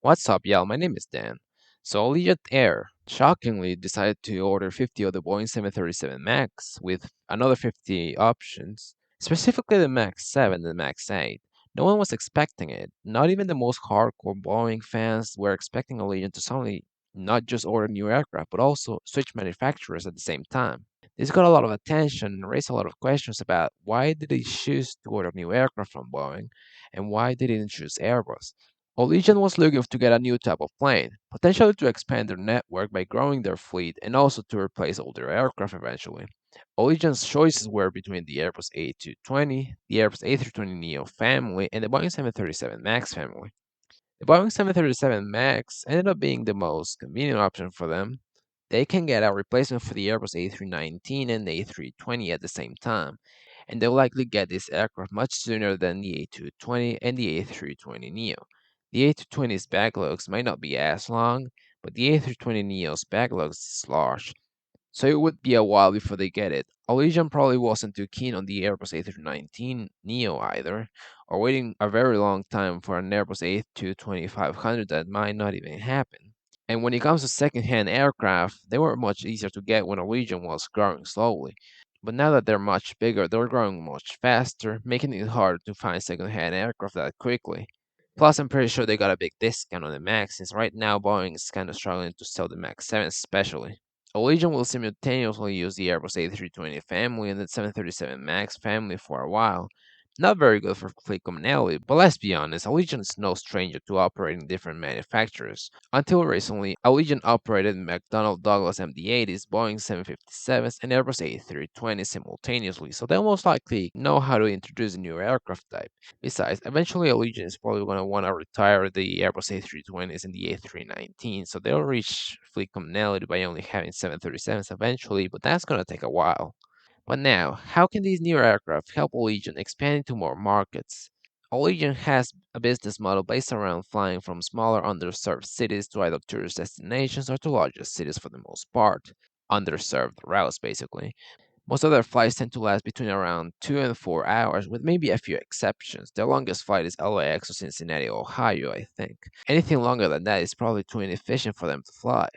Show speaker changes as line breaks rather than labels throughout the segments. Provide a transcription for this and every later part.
What's up, y'all? My name is Dan. So, Allegiant Air shockingly decided to order 50 of the Boeing 737 MAX with another 50 options, specifically the MAX 7 and the MAX 8. No one was expecting it. Not even the most hardcore Boeing fans were expecting Allegiant to suddenly not just order new aircraft, but also switch manufacturers at the same time. This got a lot of attention and raised a lot of questions about why did they choose to order new aircraft from Boeing and why they didn't choose Airbus. Allegiant was looking to get a new type of plane, potentially to expand their network by growing their fleet and also to replace older aircraft eventually. Allegiant's choices were between the Airbus A220, the Airbus A320neo family, and the Boeing 737 MAX family. The Boeing 737 MAX ended up being the most convenient option for them. They can get a replacement for the Airbus A319 and the A320 at the same time, and they'll likely get this aircraft much sooner than the A220 and the A320neo. The A220's backlogs might not be as long, but the A320neo's backlogs is large, so it would be a while before they get it. Allegiant probably wasn't too keen on the Airbus A319 Neo either, or waiting a very long time for an Airbus A220-500 that might not even happen. And when it comes to second-hand aircraft, they were much easier to get when Allegiant was growing slowly. But now that they're much bigger, they're growing much faster, making it hard to find second-hand aircraft that quickly. Plus, I'm pretty sure they got a big discount on the Max, since right now Boeing is kind of struggling to sell the Max 7 especially. Allegiant will simultaneously use the Airbus A320 family and the 737 MAX family for a while. Not very good for fleet commonality, but let's be honest, Allegiant is no stranger to operating different manufacturers. Until recently, Allegiant operated McDonnell Douglas MD-80s, Boeing 757s, and Airbus A320s simultaneously, so they'll most likely know how to introduce a new aircraft type. Besides, eventually Allegiant is probably going to want to retire the Airbus A320s and the A319, so they'll reach fleet commonality by only having 737s eventually, but that's going to take a while. But now, how can these new aircraft help Allegiant expand into more markets? Allegiant has a business model based around flying from smaller underserved cities to either tourist destinations or to larger cities for the most part. Underserved routes, basically. Most of their flights tend to last between around 2 and 4 hours, with maybe a few exceptions. Their longest flight is LAX to Cincinnati, Ohio, I think. Anything longer than that is probably too inefficient for them to fly.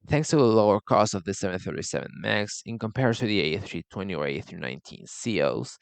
Thanks to the lower cost of the 737 MAX in comparison to the A320 or A319 COs,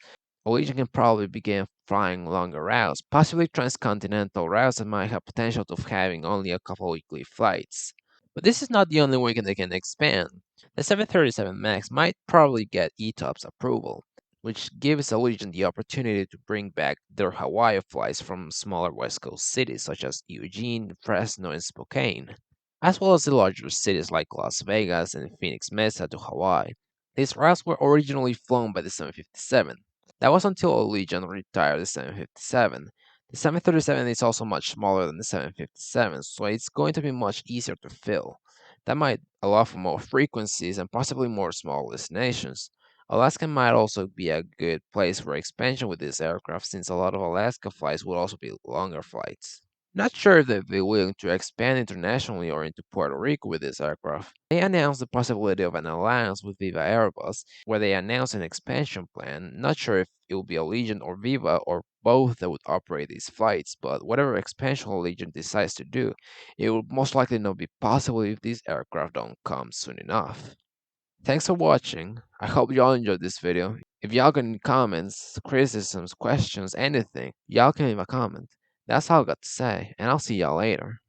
Allegiant can probably begin flying longer routes, possibly transcontinental routes that might have potential of having only a couple weekly flights. But this is not the only way they can expand. The 737 MAX might probably get ETOPS approval, which gives Allegiant the opportunity to bring back their Hawaii flights from smaller West Coast cities such as Eugene, Fresno, and Spokane, as well as the larger cities like Las Vegas and Phoenix Mesa to Hawaii. These routes were originally flown by the 757. That was until Allegiant retired the 757. The 737 is also much smaller than the 757, so it's going to be much easier to fill. That might allow for more frequencies and possibly more small destinations. Alaska might also be a good place for expansion with this aircraft since a lot of Alaska flights will also be longer flights. Not sure if they'd be willing to expand internationally or into Puerto Rico with this aircraft. They announced the possibility of an alliance with Viva Airbus, where they announced an expansion plan. Not sure if it will be Allegiant or Viva or both that would operate these flights, but whatever expansion Allegiant decides to do, it will most likely not be possible if these aircraft don't come soon enough. Thanks for watching. I hope y'all enjoyed this video. If y'all got any comments, criticisms, questions, anything, y'all can leave a comment. That's all I got to say, and I'll see y'all later.